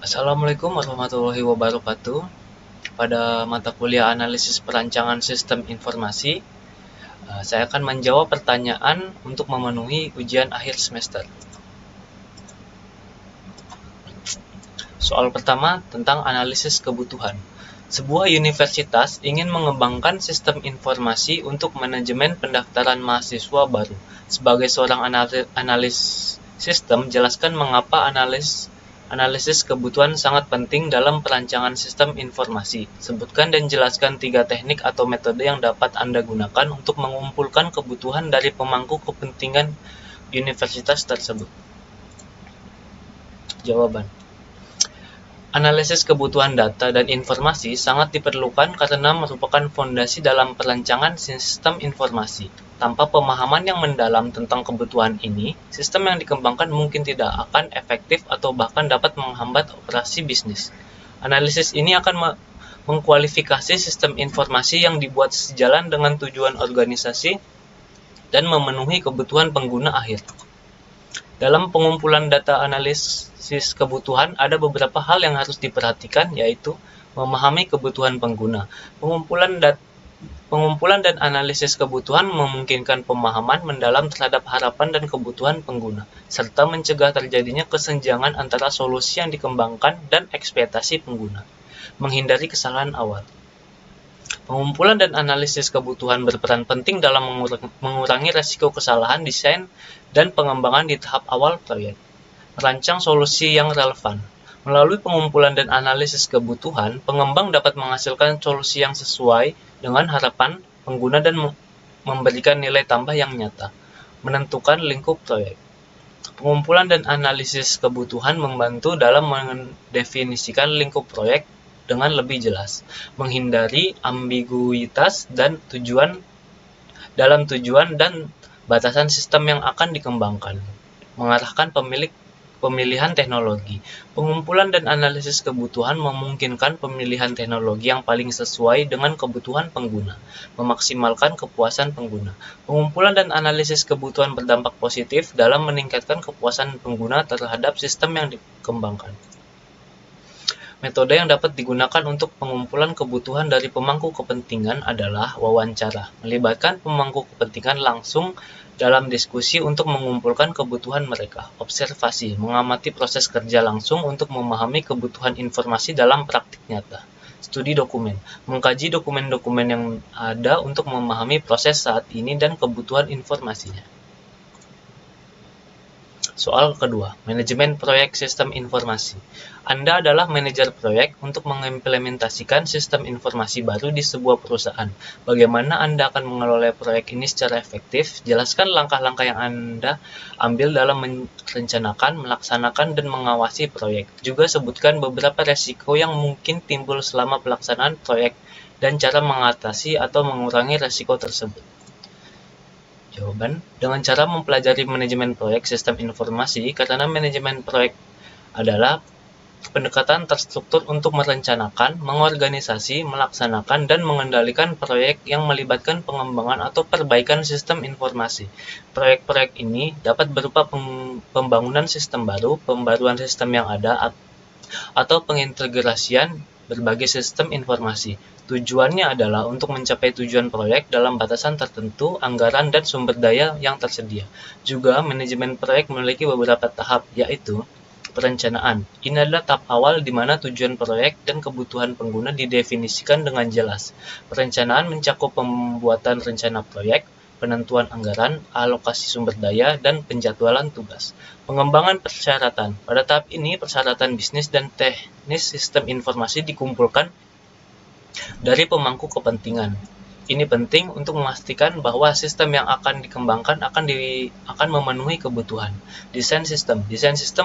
Assalamualaikum warahmatullahi wabarakatuh. Pada mata kuliah analisis perancangan sistem informasi, saya akan menjawab pertanyaan untuk memenuhi ujian akhir semester. Soal pertama tentang analisis kebutuhan. Sebuah universitas ingin mengembangkan sistem informasi untuk manajemen pendaftaran mahasiswa baru. Sebagai seorang analis sistem, jelaskan mengapa analisis kebutuhan sangat penting dalam perancangan sistem informasi. Sebutkan dan jelaskan 3 teknik atau metode yang dapat Anda gunakan untuk mengumpulkan kebutuhan dari pemangku kepentingan universitas tersebut. Jawaban. Analisis kebutuhan data dan informasi sangat diperlukan karena merupakan fondasi dalam perancangan sistem informasi. Tanpa pemahaman yang mendalam tentang kebutuhan ini, sistem yang dikembangkan mungkin tidak akan efektif atau bahkan dapat menghambat operasi bisnis. Analisis ini akan mengkualifikasi sistem informasi yang dibuat sejalan dengan tujuan organisasi dan memenuhi kebutuhan pengguna akhir. Dalam pengumpulan data analisis kebutuhan, ada beberapa hal yang harus diperhatikan, yaitu memahami kebutuhan pengguna. Pengumpulan dan analisis kebutuhan memungkinkan pemahaman mendalam terhadap harapan dan kebutuhan pengguna, serta mencegah terjadinya kesenjangan antara solusi yang dikembangkan dan ekspektasi pengguna. Menghindari kesalahan awal. Pengumpulan dan analisis kebutuhan berperan penting dalam mengurangi risiko kesalahan desain dan pengembangan di tahap awal proyek. Merancang solusi yang relevan. Melalui pengumpulan dan analisis kebutuhan, pengembang dapat menghasilkan solusi yang sesuai dengan harapan pengguna dan memberikan nilai tambah yang nyata. Menentukan lingkup proyek. Pengumpulan dan analisis kebutuhan membantu dalam mendefinisikan lingkup proyek dengan lebih jelas, menghindari ambiguitas dan tujuan dan batasan sistem yang akan dikembangkan, mengarahkan pemilihan teknologi. Pengumpulan dan analisis kebutuhan memungkinkan pemilihan teknologi yang paling sesuai dengan kebutuhan pengguna, memaksimalkan kepuasan pengguna. Pengumpulan dan analisis kebutuhan berdampak positif dalam meningkatkan kepuasan pengguna terhadap sistem yang dikembangkan. Metode yang dapat digunakan untuk pengumpulan kebutuhan dari pemangku kepentingan adalah wawancara, melibatkan pemangku kepentingan langsung dalam diskusi untuk mengumpulkan kebutuhan mereka. Observasi, mengamati proses kerja langsung untuk memahami kebutuhan informasi dalam praktik nyata. Studi dokumen, mengkaji dokumen-dokumen yang ada untuk memahami proses saat ini dan kebutuhan informasinya. Soal kedua, manajemen proyek sistem informasi. Anda adalah manajer proyek untuk mengimplementasikan sistem informasi baru di sebuah perusahaan. Bagaimana Anda akan mengelola proyek ini secara efektif? Jelaskan langkah-langkah yang Anda ambil dalam merencanakan, melaksanakan, dan mengawasi proyek. Juga sebutkan beberapa resiko yang mungkin timbul selama pelaksanaan proyek dan cara mengatasi atau mengurangi resiko tersebut. Jawaban, dengan cara mempelajari manajemen proyek sistem informasi, karena manajemen proyek adalah pendekatan terstruktur untuk merencanakan, mengorganisasi, melaksanakan, dan mengendalikan proyek yang melibatkan pengembangan atau perbaikan sistem informasi. Proyek-proyek ini dapat berupa pembangunan sistem baru, pembaruan sistem yang ada, atau pengintegrasian berbagai sistem informasi. Tujuannya adalah untuk mencapai tujuan proyek dalam batasan tertentu, anggaran, dan sumber daya yang tersedia. Juga, manajemen proyek memiliki beberapa tahap, yaitu perencanaan. Ini adalah tahap awal di mana tujuan proyek dan kebutuhan pengguna didefinisikan dengan jelas. Perencanaan mencakup pembuatan rencana proyek, penentuan anggaran, alokasi sumber daya, dan penjadwalan tugas. Pengembangan persyaratan. Pada tahap ini, persyaratan bisnis dan teknis sistem informasi dikumpulkan dari pemangku kepentingan. Ini penting untuk memastikan bahwa sistem yang akan dikembangkan akan memenuhi kebutuhan. Desain sistem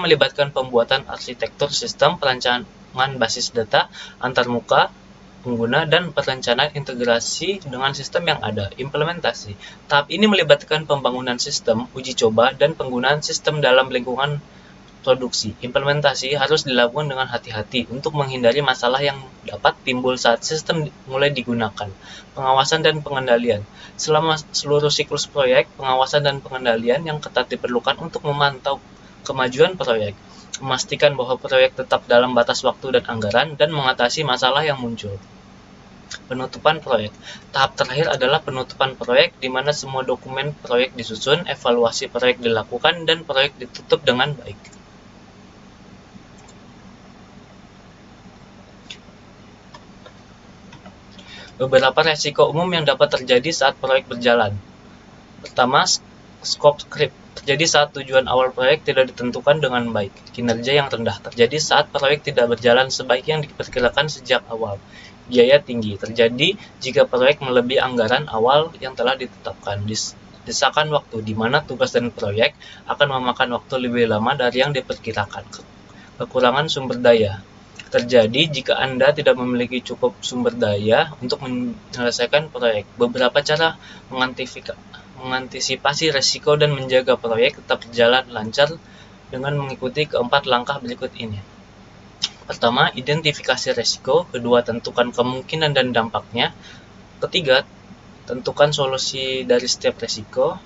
melibatkan pembuatan arsitektur sistem, perancangan basis data, antarmuka pengguna, dan perencanaan integrasi dengan sistem yang ada. Implementasi. Tahap ini melibatkan pembangunan sistem, uji coba, dan penggunaan sistem dalam lingkungan produksi. Implementasi harus dilakukan dengan hati-hati untuk menghindari masalah yang dapat timbul saat sistem mulai digunakan. Pengawasan dan pengendalian. Selama seluruh siklus proyek, pengawasan dan pengendalian yang ketat diperlukan untuk memantau kemajuan proyek, memastikan bahwa proyek tetap dalam batas waktu dan anggaran, dan mengatasi masalah yang muncul. Penutupan proyek. Tahap terakhir adalah penutupan proyek, di mana semua dokumen proyek disusun, evaluasi proyek dilakukan, dan proyek ditutup dengan baik. Beberapa resiko umum yang dapat terjadi saat proyek berjalan. Pertama, scope creep. Terjadi saat tujuan awal proyek tidak ditentukan dengan baik. Kinerja yang rendah terjadi saat proyek tidak berjalan sebaik yang diperkirakan sejak awal. Biaya tinggi terjadi jika proyek melebihi anggaran awal yang telah ditetapkan. Desakan waktu, di mana tugas dan proyek akan memakan waktu lebih lama dari yang diperkirakan. Kekurangan sumber daya terjadi jika Anda tidak memiliki cukup sumber daya untuk menyelesaikan proyek. Beberapa cara mengantisipasi risiko dan menjaga proyek tetap berjalan lancar dengan mengikuti keempat langkah berikut ini. Pertama, identifikasi risiko. Kedua, tentukan kemungkinan dan dampaknya. Ketiga, tentukan solusi dari setiap risiko.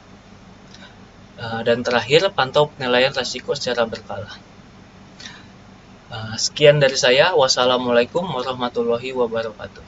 Dan terakhir, pantau penilaian risiko secara berkala. Sekian dari saya. Wassalamualaikum warahmatullahi wabarakatuh.